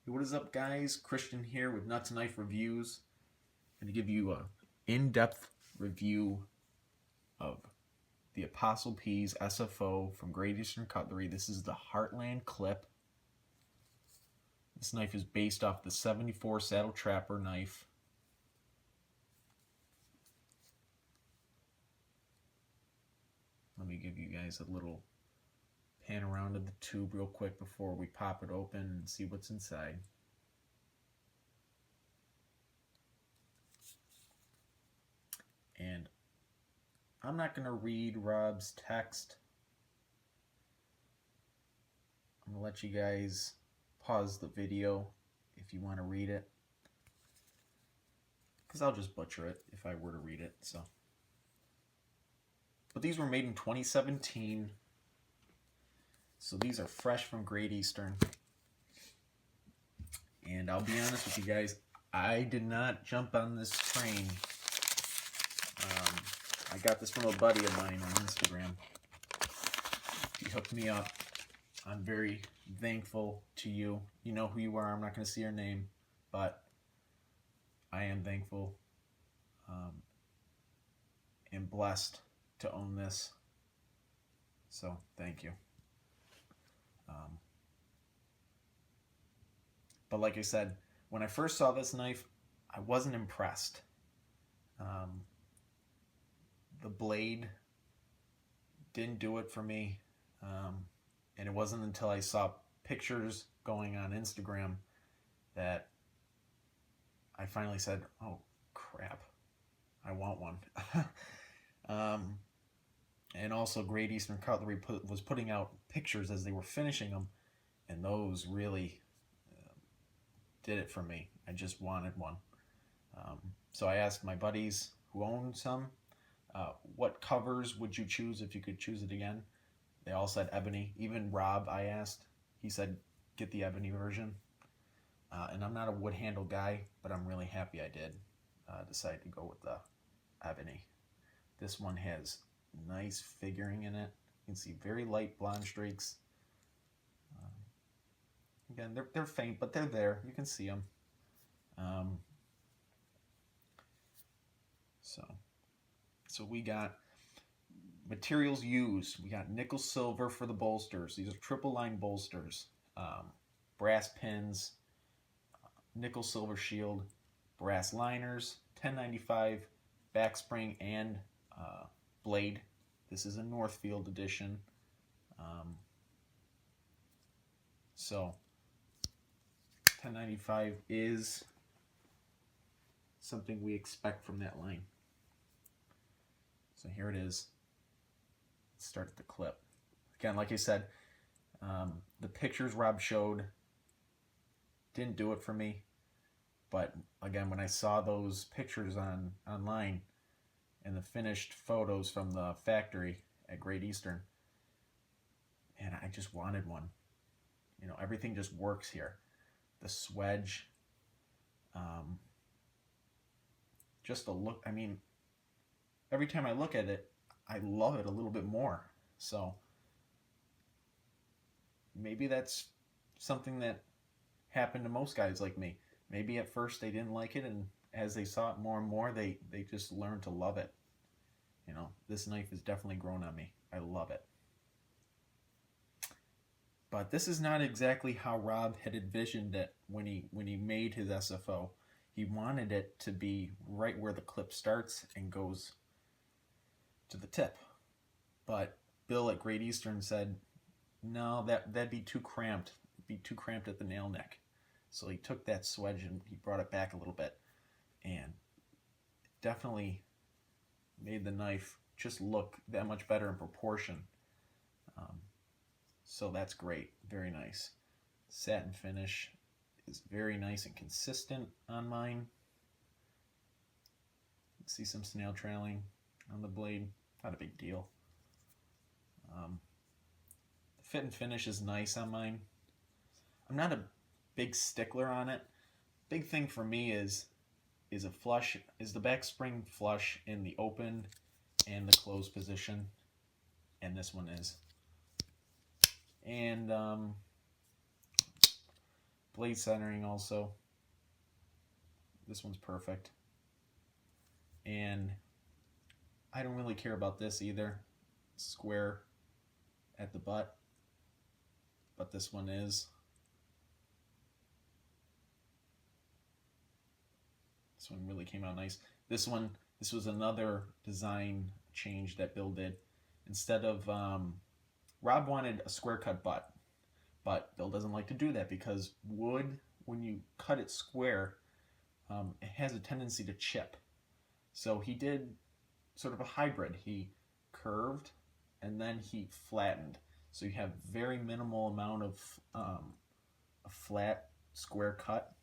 Hey, what is up, guys? Christian here with Nuts and Knife Reviews. I'm going to give you an in-depth review of the TheApostleP's SFO from Great Eastern Cutlery. This is the Heartland clip. This knife is based off the 74 Saddle Trapper knife. Let me give you guys a little pan around of the tube real quick before we pop it open and see what's inside. And I'm not going to read Rob's text. I'm going to let you guys pause the video if you want to read it, because I'll just butcher it if I were to read it. But these were made in 2017, so these are fresh from Great Eastern. And I'll be honest with you guys, I did not jump on this train. I got this from a buddy of mine on Instagram. He hooked me up. I'm very thankful to you. You know who you are. I'm not going to say your name, but I am thankful and blessed to own this. So thank you. But like I said, when I first saw this knife, I wasn't impressed. The blade didn't do it for me. And it wasn't until I saw pictures going on Instagram that I finally said, oh crap, I want one. And also Great Eastern Cutlery was putting out pictures as they were finishing them, and those really did it for me. I just wanted one. So I asked my buddies who own some, what covers would you choose if you could choose it again? They all said ebony. Even Rob, I asked, he said get the ebony version. And I'm not a wood handle guy, but I'm really happy I did decide to go with the ebony. This one has nice figuring in it. You can see very light blonde streaks. Again, they're faint, but they're there. You can see them. So we got materials used. We got nickel silver for the bolsters. These are triple line bolsters. Brass pins, nickel silver shield, brass liners, 1095 back spring and blade. This is a Northfield edition. So 1095 is something we expect from that line. So here it is. Let's start the clip. Again, like I said, the pictures Rob showed didn't do it for me. But again, when I saw those pictures online and the finished photos from the factory at Great Eastern, and I just wanted one. You know, everything just works here. The swedge, just the look. I mean, every time I look at it, I love it a little bit more. So maybe that's something that happened to most guys like me. Maybe at first they didn't like it, and as they saw it more and more, they just learned to love it. You know, this knife has definitely grown on me. I love it. But this is not exactly how Rob had envisioned it when he made his SFO. He wanted it to be right where the clip starts and goes to the tip. But Bill at Great Eastern said, no, that'd be too cramped. It'd be too cramped at the nail neck. So he took that swedge and he brought it back a little bit, and definitely made the knife just look that much better in proportion. So that's great. Very nice. Satin finish is very nice and consistent on mine. See some snail trailing on the blade. Not a big deal. The fit and finish is nice on mine. I'm not a big stickler on it. Big thing for me is the back spring flush in the open and the closed position, and this one is. And Blade centering also. This one's perfect. And I don't really care about this either. Square at the butt. But this one is. This one really came out nice. This was another design change that Bill did. Instead of, Rob wanted a square cut butt, but Bill doesn't like to do that because wood, when you cut it square, it has a tendency to chip. So he did sort of a hybrid. He curved and then he flattened. So you have very minimal amount of a flat square cut,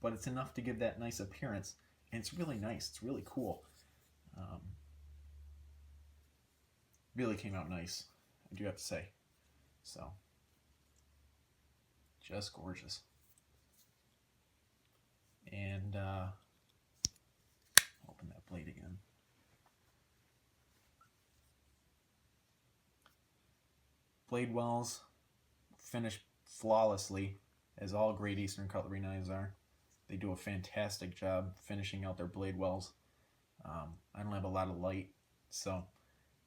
but it's enough to give that nice appearance, and it's really nice. It's really cool. Really came out nice, I do have to say. So, just gorgeous. And open that blade again. Blade wells finished flawlessly, as all Great Eastern cutlery knives are. They do a fantastic job finishing out their blade wells. I don't have a lot of light, so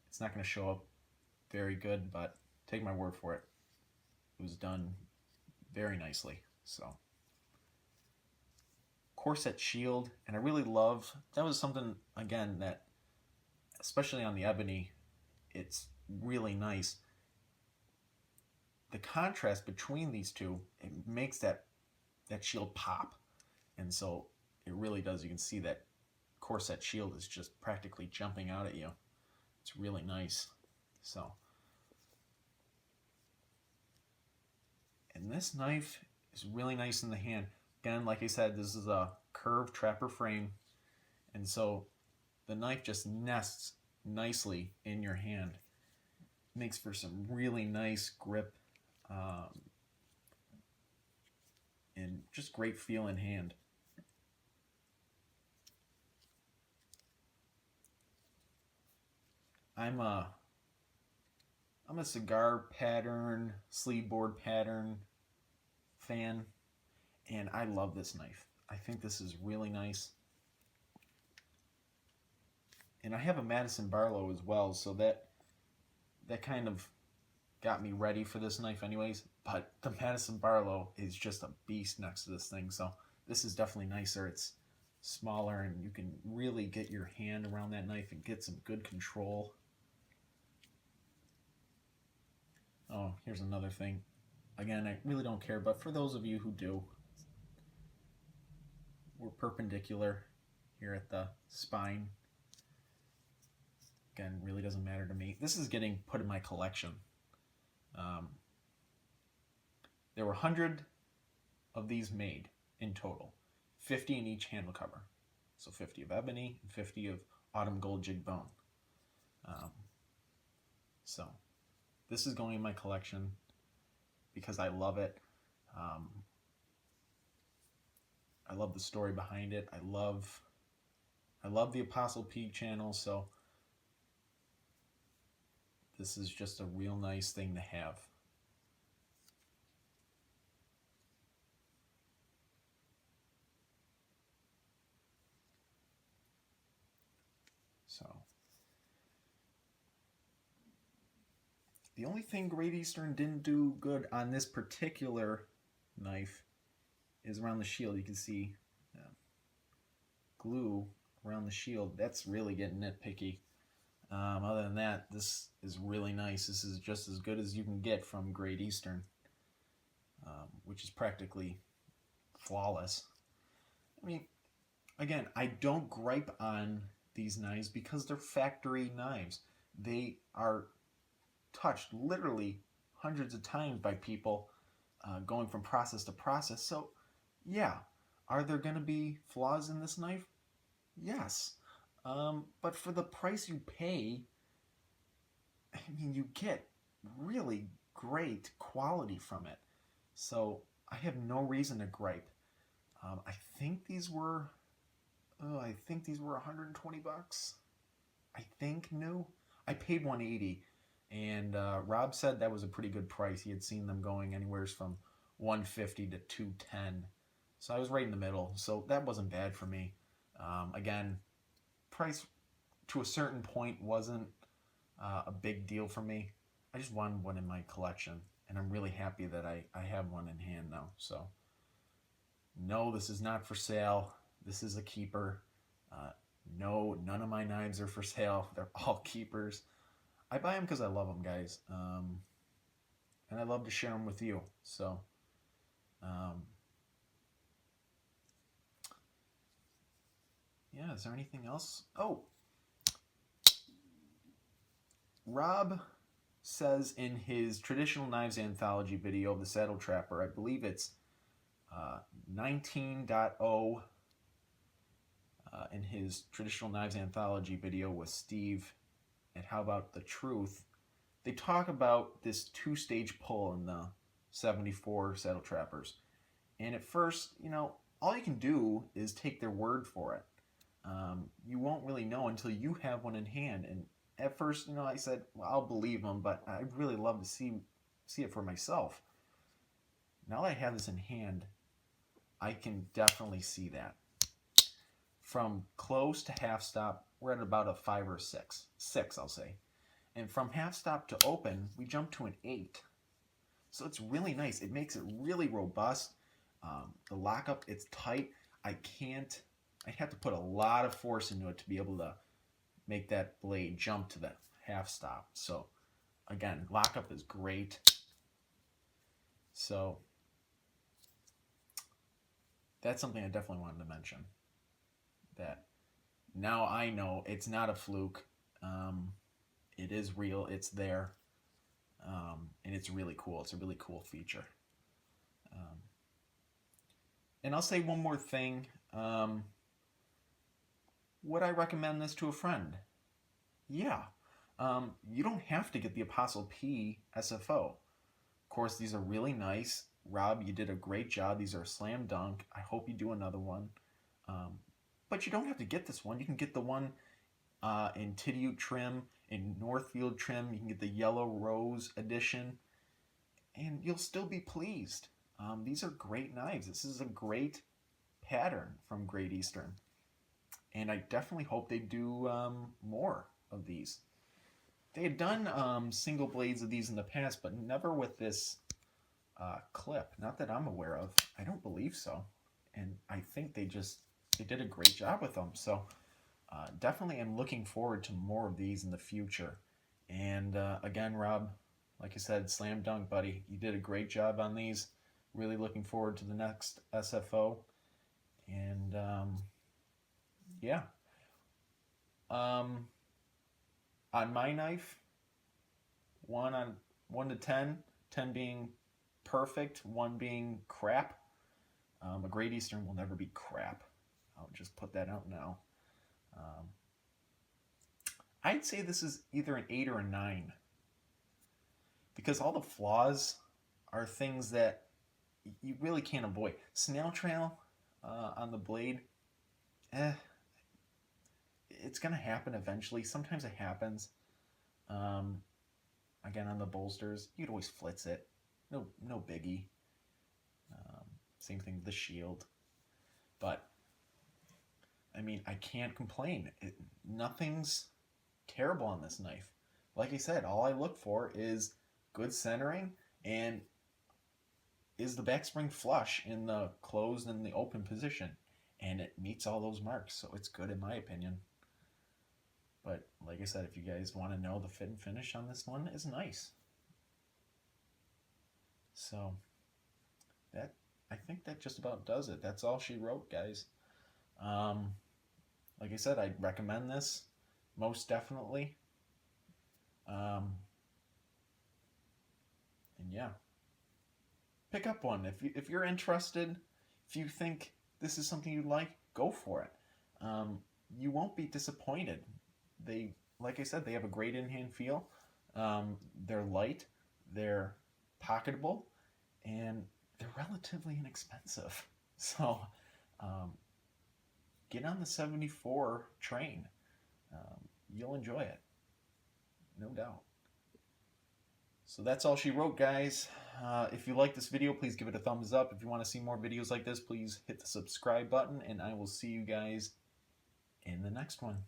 it's not going to show up very good, but take my word for it. It was done very nicely. So, corset shield, and I really love, that was something, again, that, especially on the ebony, it's really nice. The contrast between these two, it makes that shield pop. And so it really does. You can see that corset shield is just practically jumping out at you. It's really nice. So, and this knife is really nice in the hand. Again, like I said, this is a curved trapper frame, and so the knife just nests nicely in your hand. Makes for some really nice grip, and just great feel in hand. I'm a cigar pattern, sleeve board pattern fan, and I love this knife. I think this is really nice. And I have a Madison Barlow as well, so that kind of got me ready for this knife anyways. But the Madison Barlow is just a beast next to this thing, so this is definitely nicer. It's smaller, and you can really get your hand around that knife and get some good control. Oh, here's another thing. Again, I really don't care, but for those of you who do, we're perpendicular here at the spine. Again, really doesn't matter to me. This is getting put in my collection. There were 100 of these made in total, 50 in each handle cover. So 50 of ebony and 50 of autumn gold jig bone. So this is going in my collection because I love it. I love the story behind it. I love the Apostle P channel, so this is just a real nice thing to have. So the only thing Great Eastern didn't do good on this particular knife is around the shield. You can see glue around the shield. That's really getting nitpicky. Other than that, this is really nice. This is just as good as you can get from Great Eastern, which is practically flawless. I mean, again, I don't gripe on these knives because they're factory knives. They are touched literally hundreds of times by people going from process to process. So, yeah, are there going to be flaws in this knife? Yes. But for the price you pay, I mean, you get really great quality from it. So I have no reason to gripe. I think these were, $120. I think new. I paid $180, and Rob said that was a pretty good price. He had seen them going anywhere from 150 to 210. So I was right in the middle. So that wasn't bad for me. Again, price to a certain point wasn't a big deal for me. I just wanted one in my collection, and I'm really happy that I have one in hand now. So, no, this is not for sale. This is a keeper. No, none of my knives are for sale. They're all keepers. I buy them because I love them, guys. And I love to share them with you. So, yeah, is there anything else? Oh, Rob says in his Traditional Knives Anthology video, The Saddle Trapper, I believe it's 19.0, in his Traditional Knives Anthology video with Steve at How About the Truth, they talk about this two-stage pull in the 74 Saddle Trappers. And at first, all you can do is take their word for it. You won't really know until you have one in hand. And at first, I said, well, I'll believe them, but I'd really love to see it for myself. Now that I have this in hand, I can definitely see that. From close to half stop, we're at about a 5 or 6. 6, I'll say. And from half stop to open, we jump to an 8. So it's really nice. It makes it really robust. The lockup, it's tight. I'd have to put a lot of force into it to be able to make that blade jump to that half stop. So again, lockup is great. So that's something I definitely wanted to mention. That now I know it's not a fluke. It is real. It's there. And it's really cool. It's a really cool feature. And I'll say one more thing. Would I recommend this to a friend? Yeah. You don't have to get the Apostle P SFO. Of course, these are really nice. Rob, you did a great job. These are a slam dunk. I hope you do another one. But you don't have to get this one. You can get the one in Tidiute trim, in Northfield trim. You can get the yellow rose edition, and you'll still be pleased. These are great knives. This is a great pattern from Great Eastern, and I definitely hope they do more of these. They had done single blades of these in the past, but never with this clip. Not that I'm aware of. I don't believe so, and I think they did a great job with them. So definitely am looking forward to more of these in the future. And again, Rob, like I said, slam dunk, buddy. You did a great job on these. Really looking forward to the next SFO. And yeah. On my knife, 1 to 10, 10 being perfect, 1 being crap. A Great Eastern will never be crap. I'll just put that out now. I'd say this is either an 8 or a 9. Because all the flaws are things that you really can't avoid. Snail trail on the blade, it's going to happen eventually. Sometimes it happens. Again, on the bolsters, you'd always flitz it. No biggie. Same thing with the shield. But I mean, I can't complain. Nothing's terrible on this knife. Like I said, all I look for is good centering and is the backspring flush in the closed and the open position. And it meets all those marks, so it's good in my opinion. But like I said, if you guys want to know, the fit and finish on this one is nice. So I think that just about does it. That's all she wrote, guys. Like I said, I'd recommend this most definitely. And yeah, pick up one if you're interested. If you think this is something you like, go for it. You won't be disappointed. They, like I said, they have a great in-hand feel. They're light, they're pocketable, and they're relatively inexpensive. So get on the 74 train. You'll enjoy it, no doubt. So that's all she wrote, guys. If you like this video, please give it a thumbs up. If you want to see more videos like this, please hit the subscribe button, and I will see you guys in the next one.